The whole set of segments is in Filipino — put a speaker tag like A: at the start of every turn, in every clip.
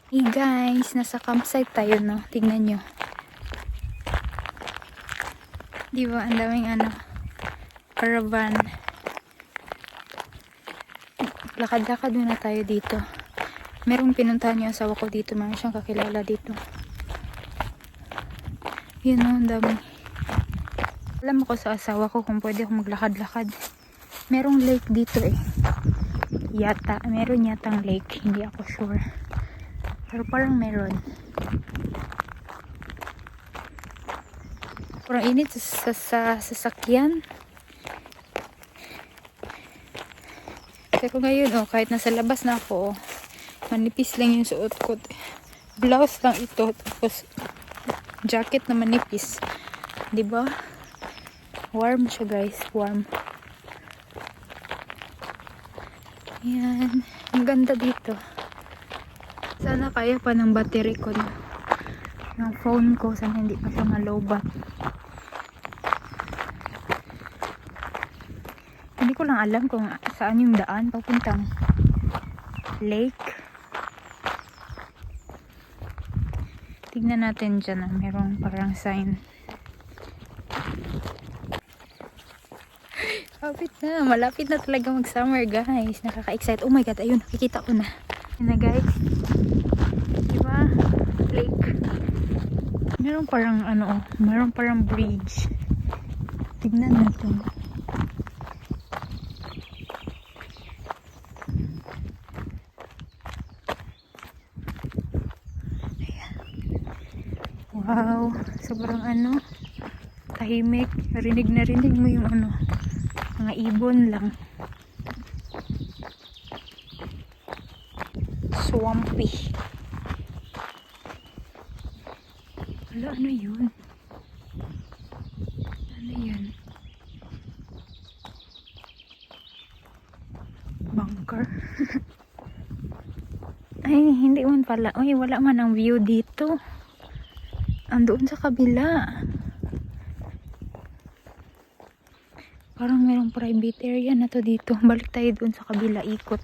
A: Hey guys, nasa campsite tayo, no? Tingnan nyo. Di ba? Ang daming caravan. Lakad-lakad muna tayo dito. Merong pinuntahan yung asawa ko dito. Meron siyang kakilala dito. Yun, no? Ang dami. Alam ko sa asawa ko kung pwede ako maglakad-lakad. Merong lake dito eh. Yata. Meron yatang lake. Hindi ako sure. Pero parang meron. Parang init sa sasakyan. Pero ngayon, kahit nasa labas na ako, manipis lang yung suot ko. Blouse lang ito. Tapos, jacket na manipis. Diba? Warm siya guys. Warm. Yan. Ang ganda dito. Sana kaya pa ng battery ko na. Ng phone ko. Sana hindi pa siya malobat. Hindi ko lang alam kung saan yung daan papuntang lake. Tignan natin dyan na merong parang sign. Malapit na talaga mag summer guys. Nakaka-excite. Oh my god, ayun, nakikita ko na. Yun na guys. Diba? Lake. Meron parang meron parang bridge. Tignan natin. Wow, sobrang tahimik. Rinig na rinig mo yung mga ibon lang. Swampy. Wala, ano yun? Ano yan? Bunker? Ay, hindi man pala. Ay, wala man ang view dito. Andoon sa kabila. Parang merong private area na to dito. Balik tayo doon sa kabila, ikot.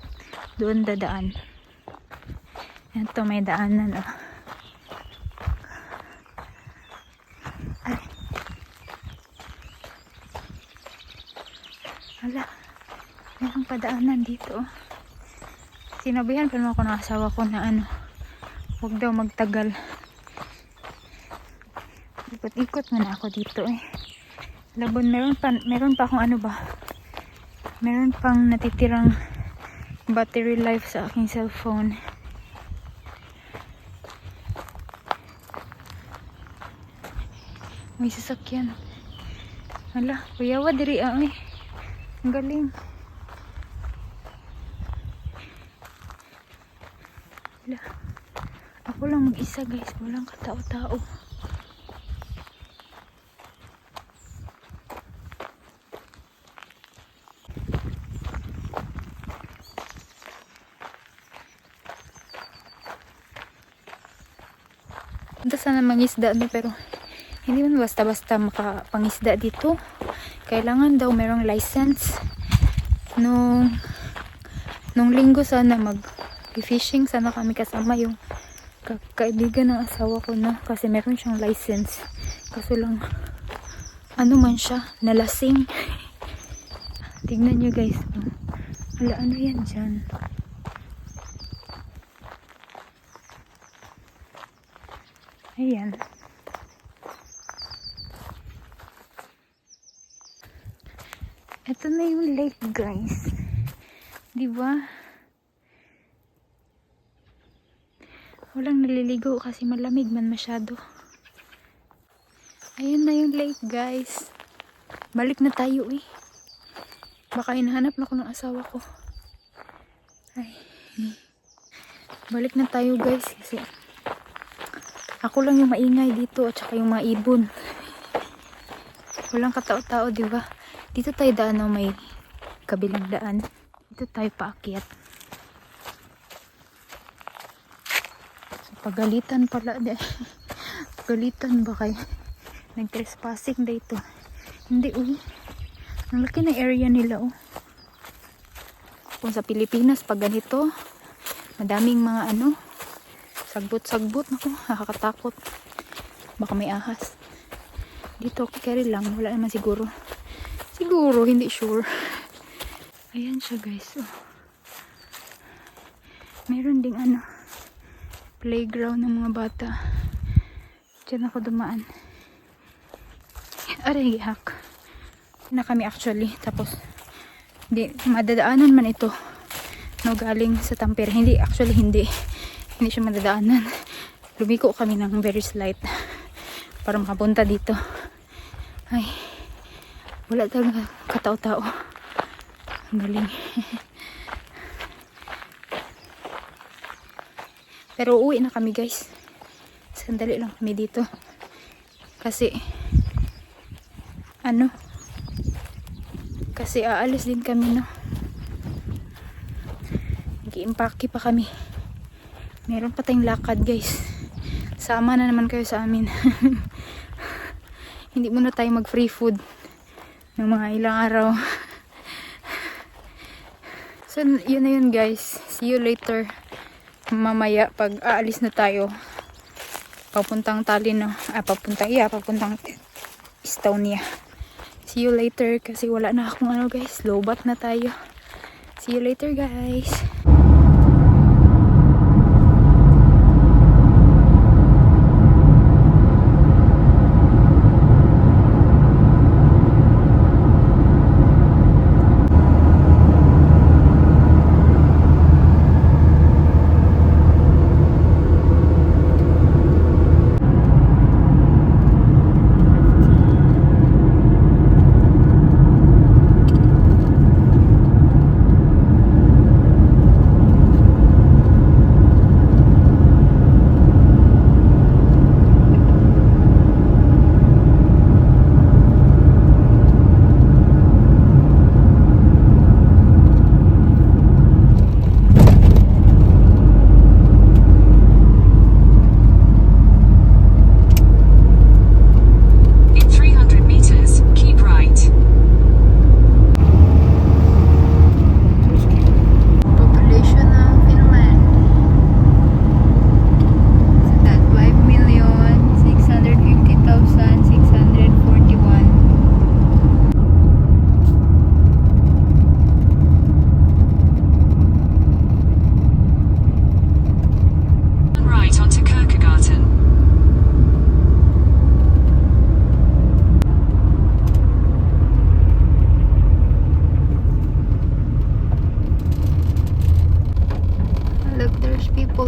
A: Doon dadaan. Ito, may daanan. Ay. Hala. Merong padaanan dito. Sinabihan pa naman ako ng asawa ko na huwag daw magtagal. Ikot-ikot muna ako dito eh. Labon, meron pa akong meron pang natitirang battery life sa aking cellphone. May sasakyan. Hala, kuyawa diri ang galing. Hala, ako lang mag-isa guys, walang katao-tao. Punta sana mangisda pero hindi man basta-basta makapangisda dito. Kailangan daw merong license. Nung linggo sana mag-fishing sana kami kasama yung kaibigan ng asawa ko na kasi meron siyang license. Kaso lang man siya, nalasing. Tignan nyo guys. Hala, ano yan dyan? Ayan. Ito na yung lake guys. Diba? Walang naliligo kasi malamig man masyado. Ayun na yung lake guys. Balik na tayo eh. Baka hinahanap na ako ng asawa ko. Ay. Balik na tayo guys kasi ako lang yung maingay dito at saka yung mga ibon. Walang katao-tao, diba? Dito tayo daan may kabilang daan. Dito tayo paakyat. So, pagalitan pala. Pagalitan ba kayo? Nag-trespassing dito. Hindi, ang laki ng area nila, Kung sa Pilipinas, pag ganito, madaming mga Sagbot-sagbot. Naku, nakakatakot. Baka may ahas. Dito, carry lang. Wala naman siguro. Siguro, hindi sure. Ayan siya guys. Oh. Meron ding ano, playground ng mga bata. Diyan ako dumaan. Aray, hak. Na kami actually. Tapos, madadaanan man ito. No, galing sa Tampere. Hindi, actually hindi. Hindi siya madadaanan. Lumiko kami ng very slight para makapunta dito. Ay, wala talaga katao-tao. Ang galing. Pero uwi na kami guys. Sandali lang kami dito. Kasi kasi aalis din kami, no. Nag-iimpake pa kami. Meron pa tayong lakad guys. Sama na naman kayo sa amin. Hindi muna tayo mag free food ng mga ilang araw. So yun na yun guys. See you later. Mamaya pag aalis na tayo papuntang Tallinn, no? Papuntang Estonia. See you later kasi wala na akong guys, lowbat na tayo. See you later guys.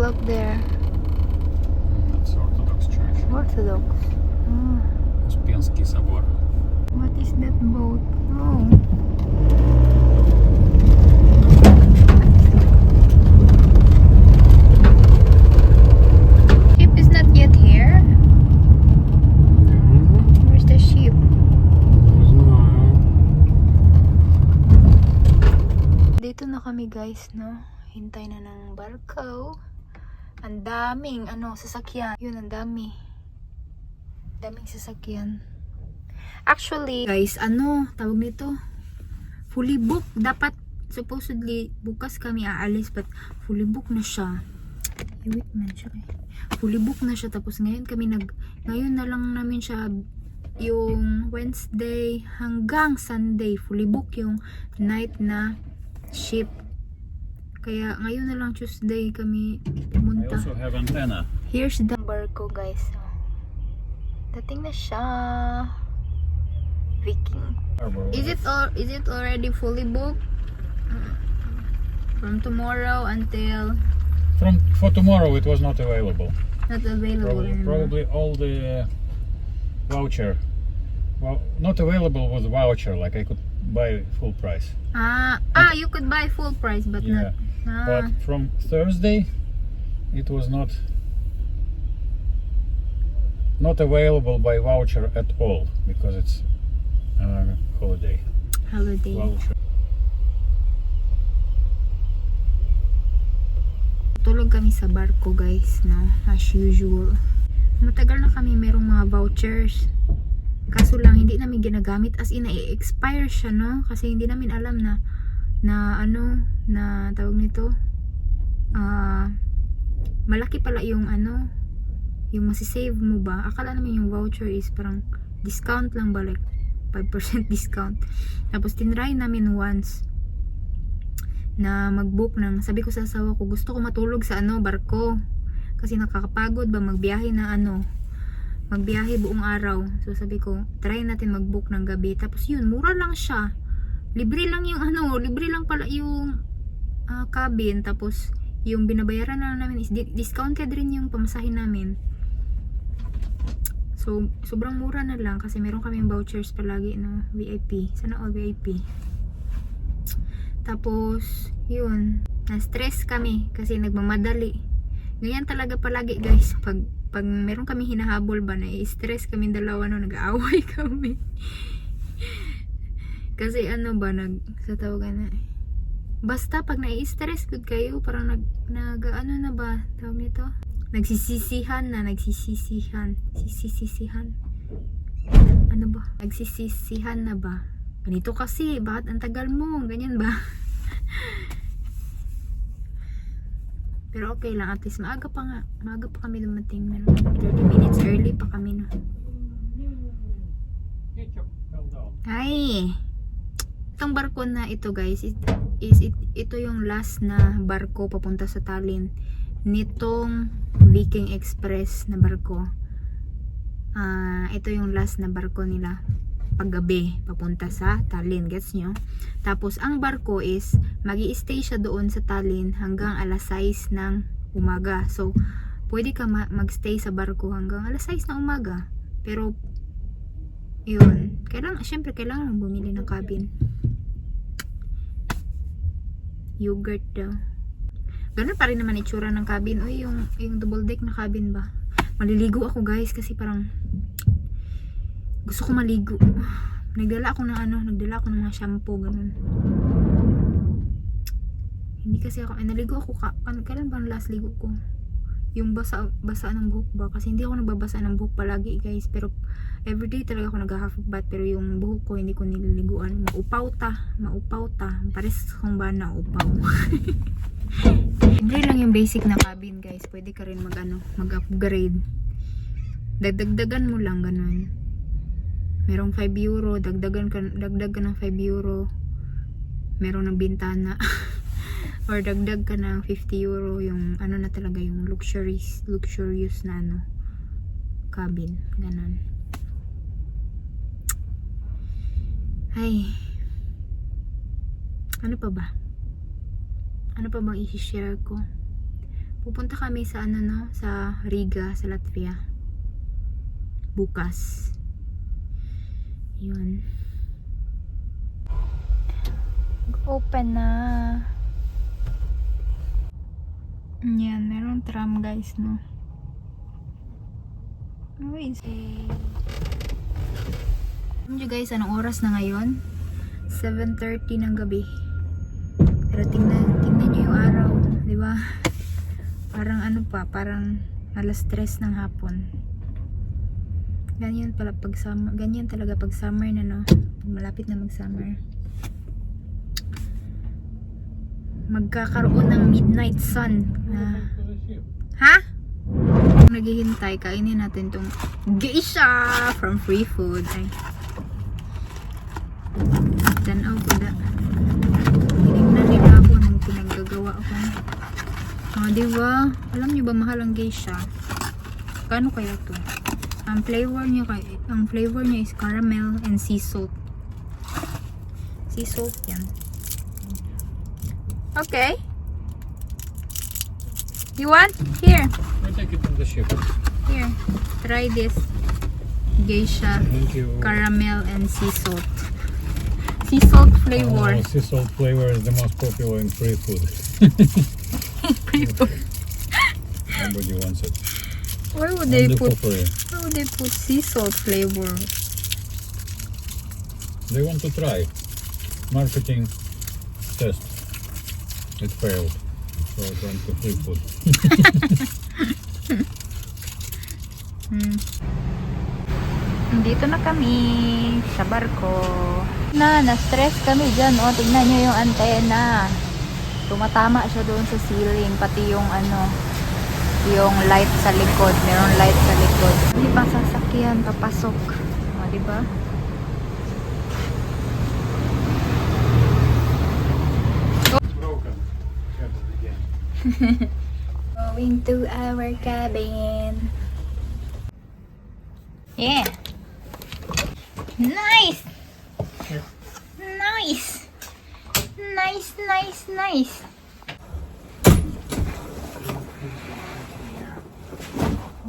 A: Up there.
B: That's Orthodox Church.
A: Orthodox. Oh.
B: Успенский собор.
A: What is that boat? Oh. Ship is not yet here. Where's the ship? Dito na kami guys, no? Hintay na ng barko. Ang daming sasakyan. Yun, ang daming sasakyan. Actually, guys, tawag nito? Fully booked. Dapat, supposedly, bukas kami aalis, but fully booked na siya. Wait man siya. Fully booked na siya. Tapos ngayon na lang namin siya yung Wednesday hanggang Sunday. Fully booked yung night na ship. Kaya ngayon na lang Tuesday kami pumunta.
B: I also have antenna.
A: Here's the barko guys. Dating na siya. Viking. Is it already fully booked? From tomorrow until
B: For tomorrow it was not available.
A: not available anymore.
B: Probably all the voucher. Well, not available with voucher. Like I could buy full price.
A: You could buy full price but
B: Yeah.
A: not.
B: But from Thursday, it was not available by voucher at all because it's holiday. Voucher.
A: Tulog kami sa barko guys, no? As usual. Matagal na kami merong mga vouchers. Kaso lang hindi namin ginagamit, as in na-expire siya, no? Kasi hindi namin alam na tawag nito, malaki pala yung ano, yung masisave mo ba. Akala naman yung voucher is parang discount lang ba, like 5% discount. Tapos tinry namin once na mag-book ng, sabi ko sa asawa ko, gusto ko matulog sa ano, barko. Kasi nakakapagod ba magbiyahe na ano, magbiyahe buong araw. So sabi ko, try natin mag-book ng gabi. Tapos yun, mura lang siya. Libre lang yung ano, libre lang pala yung cabin. Tapos yung binabayaran na namin is discounted rin yung pamasahin namin. So sobrang mura na lang kasi meron kaming vouchers palagi na VIP. Sana all VIP. Tapos yun, na-stress kami kasi nagmamadali. Ganyan talaga palagi guys, pag meron kami hinahabol ba, na-stress kami dalawa, no, nag-aaway kami. Kasi ano ba, sa tawagan na, basta pag na-stress good kayo, parang ano na ba, tawag nito? Nagsisisihan. Sisisihan. Ano ba? Nagsisisihan na ba? Ganito kasi, bakit ang tagal mo? Ganyan ba? Pero okay lang, at least maaga pa kami dumating. 30 minutes early pa kami, no. Ay, itong barko na ito guys, ito yung last na barko papunta sa Tallinn nitong Viking Express na barko. Ito yung last na barko nila paggabi papunta sa Tallinn, gets nyo? Tapos ang barko is magi-stay siya doon sa Tallinn hanggang alas 6 ng umaga. So pwede ka magstay sa barko hanggang alas 6 ng umaga. Pero yun, syempre kailangan bumili ng cabin. Yogurt daw. Ganun pa rin naman itsura ng cabin. O yung double deck na cabin ba? Maliligo ako guys kasi parang gusto ko maligo. Nagdala ako ng mga shampoo, ganun. Hindi kasi ako, naligo ako kailan ba ang last ligo ko? Yung basa ng buhok ba? Kasi hindi ako nagbabasa ng buhok palagi guys. Pero everyday talaga ako nag-half bath. Pero yung buhok ko hindi ko nililiguan. Maupaw ta. Pares kung ba na upaw. Libre lang yung basic na cabin guys. Pwede ka rin mag-upgrade. Dagdagan mo lang, ganun. Merong 5 euro, dagdag ka ng 5 euro. Merong ng bintana. Or dagdag ka ng 50 euro yung ano na talaga yung luxurious na cabin, ganun. Ay, ano pa ba? Ano pa bang i-share ko? Pupunta kami sa sa Riga, sa Latvia. Bukas. Yun. Open na. Yan, meron tram guys, no? Uy, alam nyo guys, anong oras na ngayon? 7:30 ng gabi. Pero tingnan nyo yung araw, di ba? Parang parang alas 3 ng hapon. Ganyan talaga pag summer na, no? Malapit na mag-summer. Magkakaroon ng midnight sun. Ha? Naghihintay, kainin natin tong geisha from Free Food. Ay. Tanaw ko da. Tinignan nila ako nung pinaggagawa ko. Diba? Alam nyo ba mahal ang geisha? Kano kaya to? Ang flavor niya is caramel and sea salt. Sea salt yan. Okay. You want? Here.
B: I take it on the ship.
A: Here. Try this. Geisha.
B: Thank you.
A: Caramel and sea salt. Sea salt flavor.
B: Sea salt flavor is the most popular in free food.
A: Free food.
B: Nobody wants it.
A: Why would they
B: Only
A: put?
B: for free.
A: Why would they put sea salt flavor?
B: They want to try. Marketing test. It failed. So it went to free food.
A: Dito na kami sa barko. Na-stress kami dyan. O, tignan nyo yung antena. Tumatama siya doon sa ceiling. Pati yung yung light sa likod. Meron light sa likod. Hindi pa sasakyan, papasok. O, diba?
B: Broken. Got it again.
A: Going to our cabin. Yeah. Nice. Nice. Nice, nice, nice.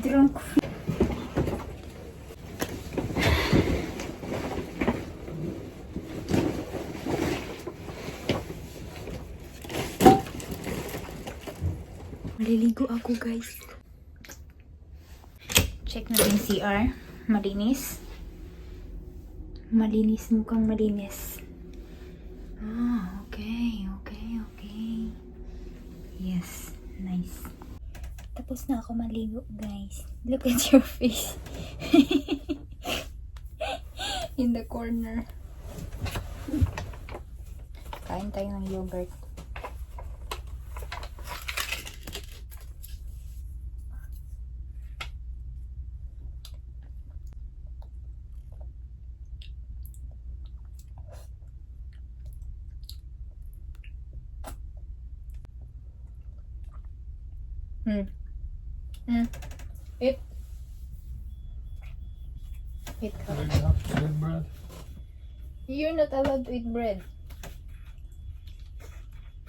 A: Drunk. Maliligo ako, guys. Check natin CR. Malinis. Malinis, mukhang malinis. Ah, okay, okay, okay. Yes, nice. Tapos na ako maligo, guys. Look at your face. In the corner. Kain tayo ng yogurt. Eat. Eat.
B: Good bread.
A: You're not allowed to eat bread.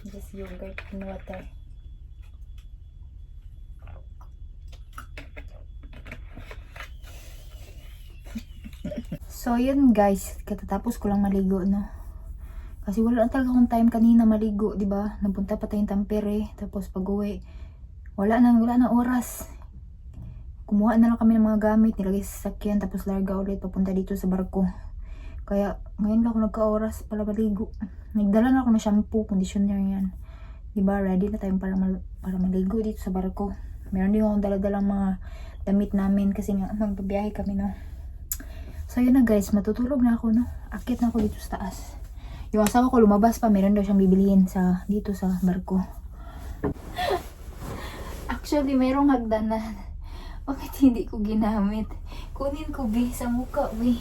A: Just yogurt and water. So, yun guys. Katatapos ko lang maligo, no? Kasi wala na talaga akong time kanina maligo, di ba? Napunta pa tayong Tampere. Tapos pag-uwi, wala na oras. Kumuha na lang kami ng mga gamit, nilagay sa sasakyan, tapos larga ulit papunta dito sa barko. Kaya ngayon lang ako nagka-oras para maligo. Nagdala na ako ng shampoo, conditioner yan. Diba, ready na tayo para maligo dito sa barko. Meron din akong dala-dalang mga damit namin kasi nga magbabiyahe kami, no. So yun na guys, matutulog na ako, no. Akit na ako dito sa taas. Yung asawa ko lumabas pa, meron daw siyang bibilihin dito sa barko. Actually, merong hagdanan. Bakit hindi ko ginamit? Kunin ko, be, sa mukha, be.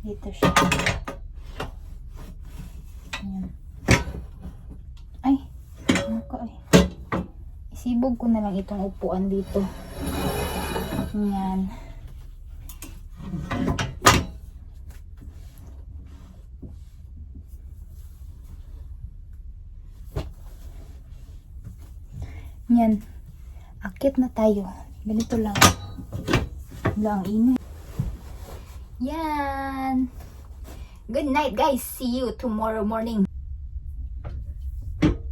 A: Dito siya. Ayan. Ay, mukha, ay. Isibog ko na lang itong upuan dito. Ayan. Yan. Akit na tayo. Ganito lang. Wala ang ingay. Yan. Good night, guys. See you tomorrow morning.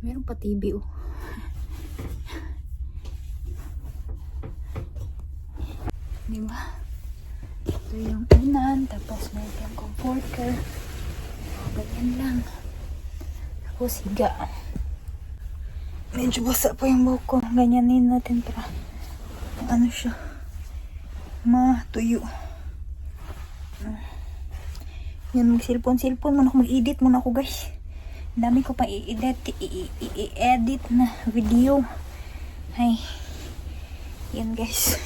A: Meron pa TV, oh. Diba? Ito yung unan. Tapos meron yung comforter. Ganyan lang. Tapos higa. Medyo basa pa yung buhok ko. Ganyanin natin para ano siya, matuyo. Yan, mag-cellphone muna ako. Mag-edit muna ako, guys. Ang dami ko pa i-edit na video. Ay. Yan, guys.